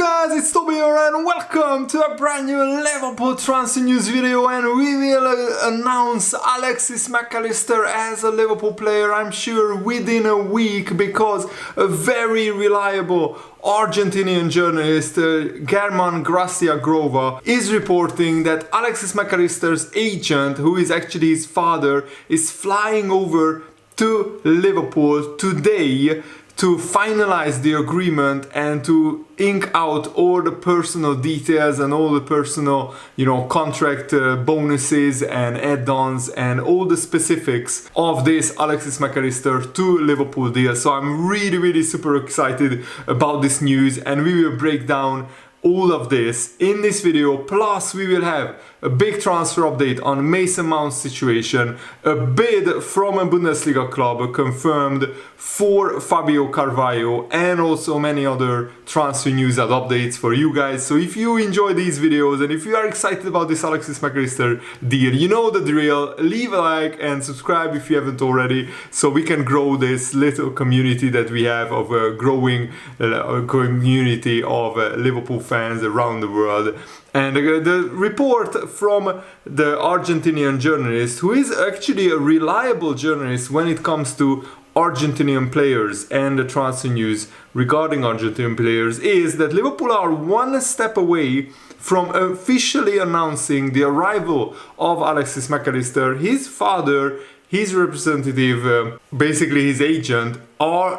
guys, it's Toby here and welcome to a brand new Liverpool transfer news video, and we will announce Alexis MacAllister as a Liverpool player, I'm sure within a week, because a very reliable Argentinian journalist, German Gracia Grova, is reporting that Alexis MacAllister's agent, who is actually his father, is flying over to Liverpool today to finalize the agreement and to ink out all the personal details and all the personal, contract bonuses and add-ons and all the specifics of this Alexis MacAllister to Liverpool deal. So I'm really super excited about this news, and we will break down all of this in this video. Plus we will have a big transfer update on Mason Mount's situation, a bid from a Bundesliga club confirmed for Fabio Carvalho, and also many other transfer news and updates for you guys. So if you enjoy these videos and if you are excited about this Alexis MacAllister deal, you know the drill. Leave a like and subscribe if you haven't already, so we can grow this little community that we have of a growing community of Liverpool fans around the world. And the report from the Argentinian journalist, who is actually a reliable journalist when it comes to Argentinian players and the transfer news regarding Argentinian players, is that Liverpool are one step away from officially announcing the arrival of Alexis MacAllister. His father, his representative, basically his agent,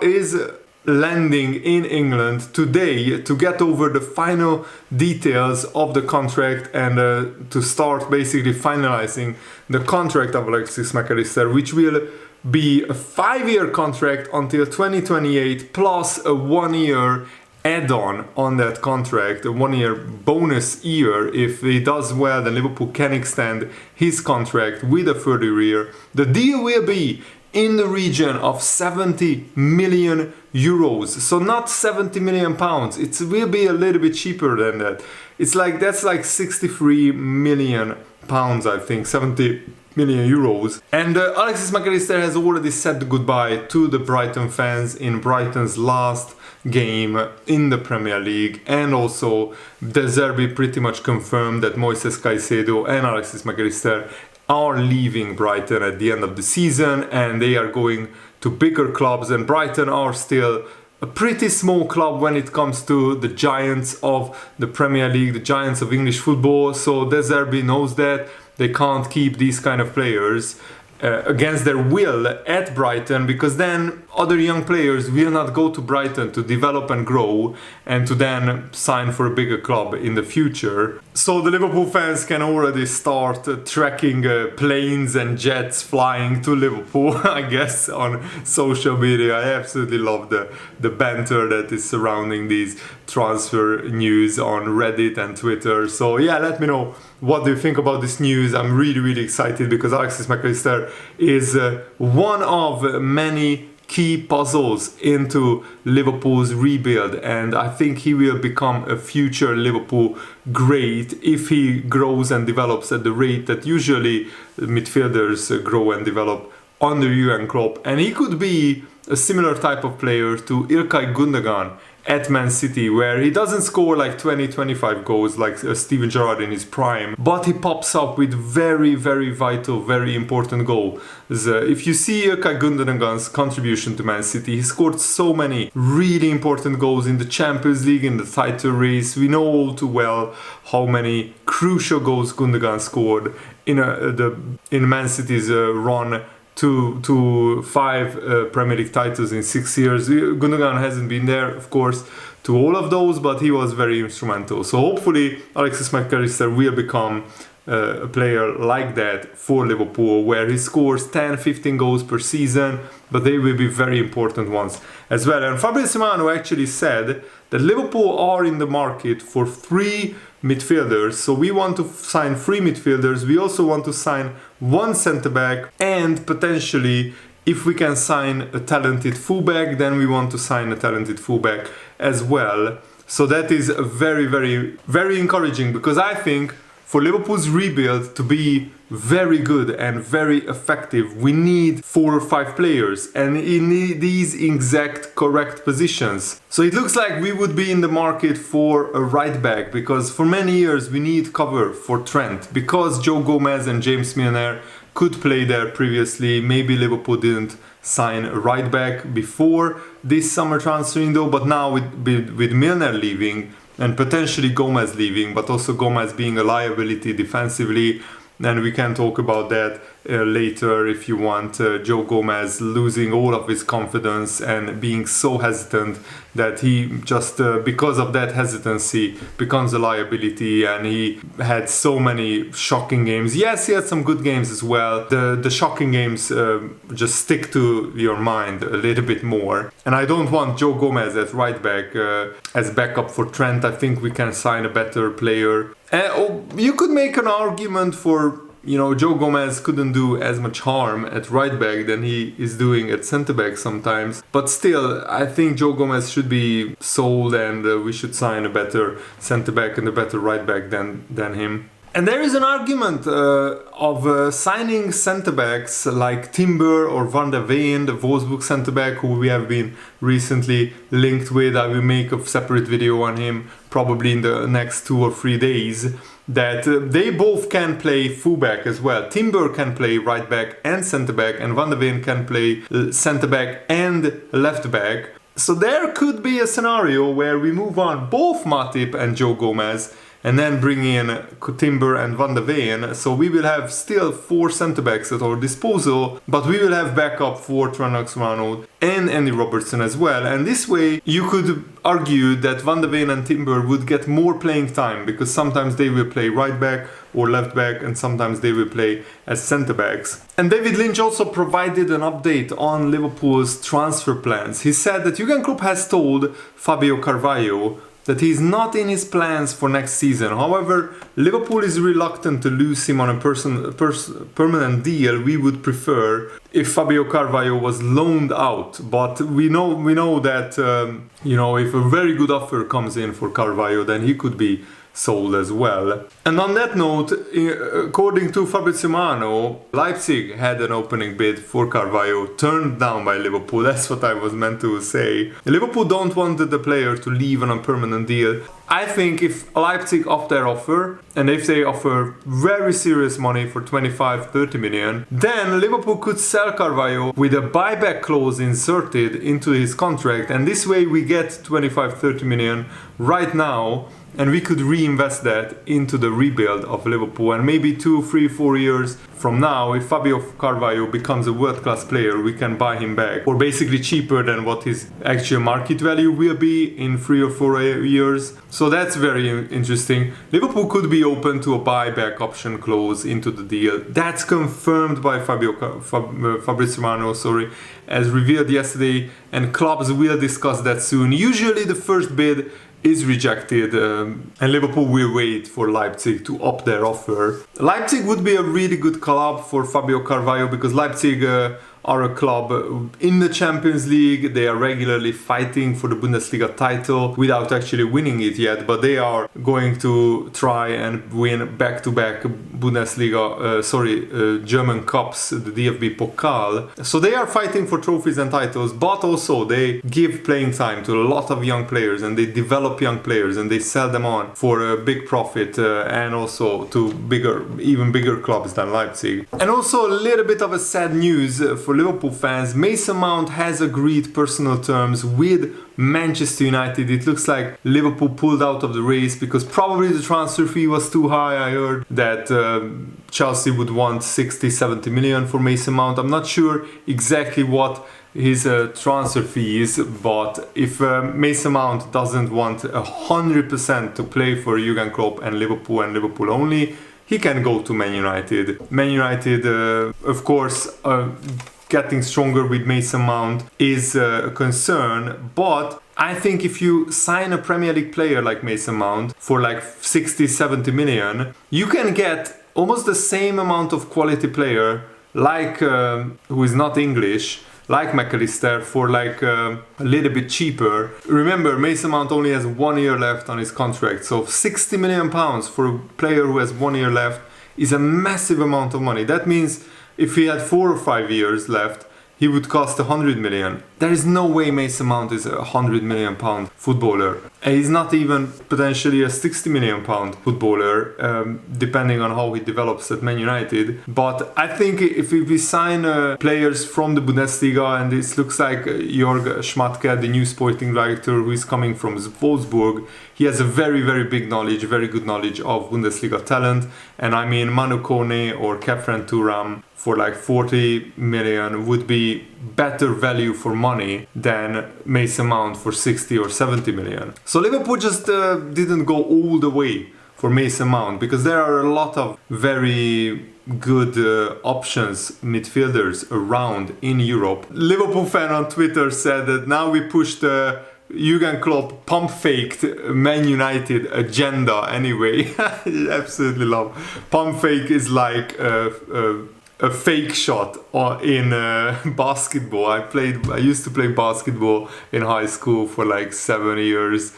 is landing in England today to get over the final details of the contract and to start basically finalizing the contract of Alexis MacAllister, which will be a 5-year contract until 2028 plus a 1-year add-on on that contract, a 1-year bonus year. If he does well, then Liverpool can extend his contract with a further year. The deal will be in the region of 70 million euros, so not 70 million pounds. It will be a little bit cheaper than that. That's like 63 million pounds, I think, 70 million euros. And Alexis MacAllister has already said goodbye to the Brighton fans in Brighton's last game in the Premier League, and also De Zerbi pretty much confirmed that Moises Caicedo and Alexis MacAllister are leaving Brighton at the end of the season, and they are going to bigger clubs, and Brighton are still a pretty small club when it comes to the giants of the Premier League, the giants of English football. So De Zerbi knows that they can't keep these kind of players against their will at Brighton, because then other young players will not go to Brighton to develop and grow and to then sign for a bigger club in the future. So the Liverpool fans can already start tracking planes and jets flying to Liverpool, I guess, on social media. I absolutely love the banter that is surrounding these transfer news on Reddit and Twitter. So yeah, let me know what do you think about this news. I'm really excited, because Alexis MacAllister is one of many key puzzles into Liverpool's rebuild, and I think he will become a future Liverpool great if he grows and develops at the rate that usually midfielders grow and develop under Jurgen Klopp. And he could be a similar type of player to Ilkay Gundogan at Man City, where he doesn't score like 20-25 goals like Steven Gerrard in his prime, but he pops up with very vital, very important goals. If you see Ilkay Gundogan's contribution to Man City, he scored so many really important goals in the Champions League, in the title race. We know all too well how many crucial goals Gundogan scored in Man City's run to 5 Premier League titles in 6 years. Gundogan hasn't been there, of course, to all of those, but he was very instrumental. So hopefully Alexis MacAllister will become a player like that for Liverpool, where he scores 10-15 goals per season, but they will be very important ones as well. And Fabrizio Romano actually said that Liverpool are in the market for 3 midfielders. So we want to sign 3 midfielders. We also want to sign 1 centre-back, and potentially, if we can sign a talented fullback, then we want to sign a talented fullback as well. So that is very encouraging, because I think For Liverpool's rebuild to be very good and very effective, we need 4 or 5 players, and in these exact correct positions. So it looks like we would be in the market for a right back, because for many years we need cover for Trent, because Joe Gomez and James Milner could play there previously. Maybe Liverpool didn't sign a right back before this summer transfer window, but now with Milner leaving and potentially Gomez leaving, but also Gomez being a liability defensively, and we can talk about that later if you want. Joe Gomez losing all of his confidence and being so hesitant that he just, because of that hesitancy, becomes a liability, and he had so many shocking games. Yes, he had some good games as well. The shocking games just stick to your mind a little bit more. And I don't want Joe Gomez as right back, as backup for Trent. I think we can sign a better player. You could make an argument for, Joe Gomez couldn't do as much harm at right back than he is doing at centre back sometimes. But still, I think Joe Gomez should be sold, and we should sign a better centre back and a better right back than him. And there is an argument of signing centre backs like Timber or Van der Veen, the Wolfsburg centre back, who we have been recently linked with. I will make a separate video on him probably in the next 2 or 3 days. That they both can play fullback as well. Timber can play right back and centre back, and Van der Veen can play centre back and left back. So there could be a scenario where we move on both Matip and Joe Gomez, and then bring in Timber and Van der Veen. So we will have still 4 centre-backs at our disposal, but we will have backup for Trent Alexander-Arnold and Andy Robertson as well. And this way you could argue that Van der Veen and Timber would get more playing time, because sometimes they will play right back or left back, and sometimes they will play as centre-backs. And David Lynch also provided an update on Liverpool's transfer plans. He said that Jurgen Klopp has told Fabio Carvalho that he's not in his plans for next season. However, Liverpool is reluctant to lose him on a permanent deal. We would prefer if Fabio Carvalho was loaned out, but we know that if a very good offer comes in for Carvalho, then he could be sold as well. And on that note, according to Fabrizio Romano, Leipzig had an opening bid for Carvalho, turned down by Liverpool. That's what I was meant to say. Liverpool don't want the player to leave on a permanent deal. I think if Leipzig up their offer, and if they offer very serious money for 25-30 million, then Liverpool could sell Carvalho with a buyback clause inserted into his contract, and this way we get 25-30 million right now, and we could reinvest that into the rebuild of Liverpool. And maybe 2, 3, 4 years from now, if Fabio Carvalho becomes a world-class player, we can buy him back, or basically cheaper than what his actual market value will be in 3 or 4 years. So that's very interesting. Liverpool could be open to a buyback option clause into the deal. That's confirmed by Fabrizio Romano, as revealed yesterday, and clubs will discuss that soon. Usually the first bid is rejected, and Liverpool will wait for Leipzig to up their offer. Leipzig would be a really good club for Fabio Carvalho, because Leipzig are a club in the Champions League. They are regularly fighting for the Bundesliga title without actually winning it yet, but they are going to try and win back-to-back German Cups, the DFB Pokal. So they are fighting for trophies and titles, but also they give playing time to a lot of young players, and they develop young players, and they sell them on for a big profit, and also to even bigger clubs than Leipzig. And also a little bit of a sad news for Liverpool fans. Mason Mount has agreed personal terms with Manchester United. It looks like Liverpool pulled out of the race because probably the transfer fee was too high. I heard that Chelsea would want 60-70 million for Mason Mount. I'm not sure exactly what his transfer fee is, but if Mason Mount doesn't want 100% to play for Jurgen Klopp and Liverpool only, he can go to Man United. Man United, of course, getting stronger with Mason Mount is a concern, but I think if you sign a Premier League player like Mason Mount for like 60-70 million, you can get almost the same amount of quality player, like who is not English, like MacAllister for like a little bit cheaper. Remember, Mason Mount only has 1 year left on his contract, so £60 million for a player who has 1 year left is a massive amount of money. That means if he had 4 or 5 years left, he would cost 100 million. There is no way Mason Mount is a 100 million pound footballer. And he's not even potentially a 60 million pound footballer, depending on how he develops at Man United. But I think if we sign players from the Bundesliga, and this looks like Jörg Schmatke, the new sporting director who is coming from Wolfsburg, he has a very, very big knowledge, very good knowledge of Bundesliga talent. And I mean, Manu Kone or Kefren Turam for like 40 million would be better value for money than Mason Mount for 60 or 70 million. So Liverpool just didn't go all the way for Mason Mount, because there are a lot of very good options, midfielders around in Europe. Liverpool fan on Twitter said that now we push the Jurgen Klopp pump-faked Man United agenda anyway. I absolutely love. Pump-fake is like a fake shot in basketball. I used to play basketball in high school for like 7 years,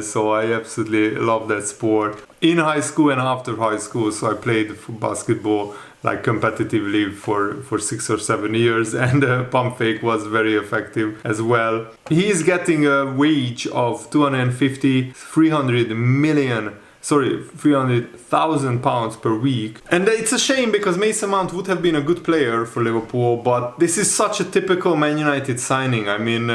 so I absolutely love that sport. In high school and after high school, so I played basketball like competitively for 6 or 7 years, and pump fake was very effective as well. He is getting a wage of 300,000 pounds per week. And it's a shame, because Mason Mount would have been a good player for Liverpool, but this is such a typical Man United signing. I mean,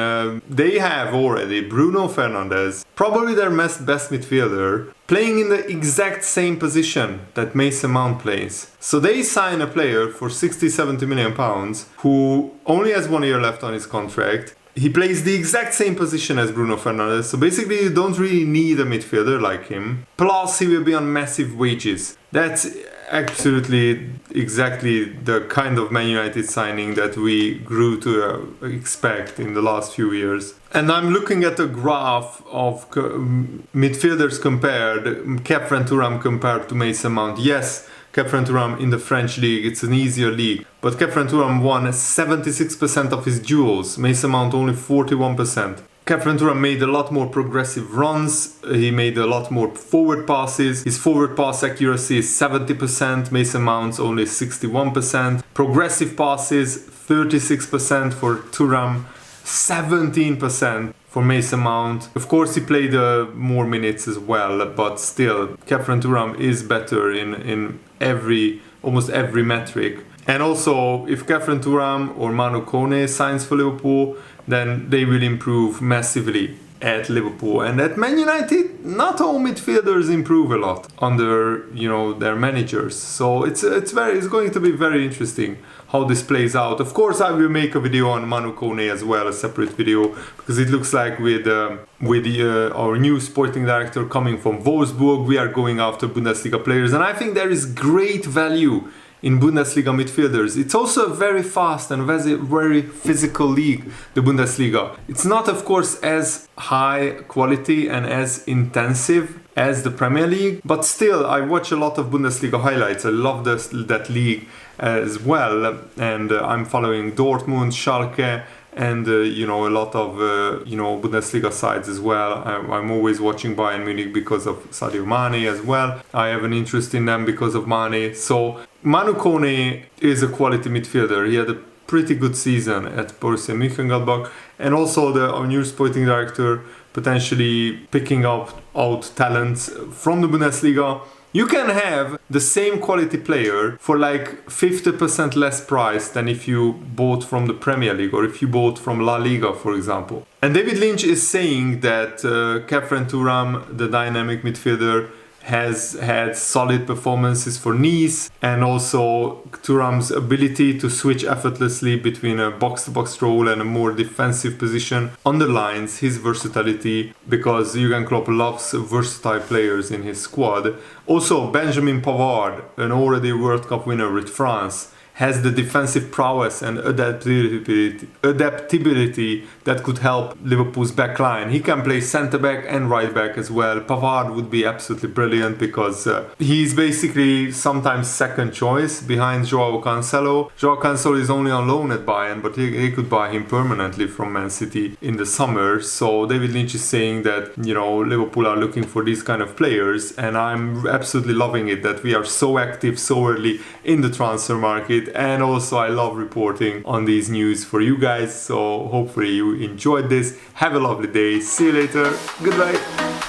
they have already Bruno Fernandes, probably their best midfielder, playing in the exact same position that Mason Mount plays. So they sign a player for 60-70 million pounds who only has 1 year left on his contract. He plays the exact same position as Bruno Fernandes, so basically you don't really need a midfielder like him. Plus he will be on massive wages. That's absolutely exactly the kind of Man United signing that we grew to expect in the last few years. And I'm looking at a graph of midfielders compared, Kefren Turam compared to Mason Mount. Yes, Kefren Turam in the French league, it's an easier league, but Kefren Turam won 76% of his duels, Mason Mount only 41%. Kefren Turam made a lot more progressive runs, he made a lot more forward passes, his forward pass accuracy is 70%, Mason Mount's only 61%. Progressive passes, 36% for Turam, 17% for Mason Mount. Of course he played more minutes as well, but still Kefren Turam is better in almost every metric. And also, if Kefren Turam or Manu Kone signs for Liverpool, then they will improve massively at Liverpool. And at Man United, not all midfielders improve a lot under their managers. So it's going to be very interesting how this plays out. Of course, I will make a video on Manu Kone as well, a separate video, because it looks like with our new sporting director coming from Wolfsburg, we are going after Bundesliga players, and I think there is great value in Bundesliga midfielders. It's also a very fast and very physical league, the Bundesliga. It's not, of course, as high quality and as intensive as the Premier League, but still I watch a lot of Bundesliga highlights. I love that league as well, and I'm following Dortmund, Schalke, and a lot of Bundesliga sides as well. I'm always watching Bayern Munich because of Sadio Mane as well. I have an interest in them because of Mane. So Manu Kone is a quality midfielder. He had a pretty good season at Borussia Mönchengladbach, and also our new sporting director potentially picking out talents from the Bundesliga. You can have the same quality player for like 50% less price than if you bought from the Premier League or if you bought from La Liga, for example. And David Lynch is saying that Kefren Turam, the dynamic midfielder, has had solid performances for Nice, and also Thuram's ability to switch effortlessly between a box-to-box role and a more defensive position underlines his versatility, because Jurgen Klopp loves versatile players in his squad. Also, Benjamin Pavard, an already World Cup winner with France, has the defensive prowess and adaptability that could help Liverpool's back line. He can play centre back and right back as well. Pavard would be absolutely brilliant because he's basically sometimes second choice behind Joao Cancelo. Joao Cancelo is only on loan at Bayern, but he could buy him permanently from Man City in the summer. So David Lynch is saying that, you know, Liverpool are looking for these kind of players, and I'm absolutely loving it that we are so active so early in the transfer market. And also I love reporting on these news for you guys, so hopefully you enjoyed this. Have a lovely day. See you later. Goodbye.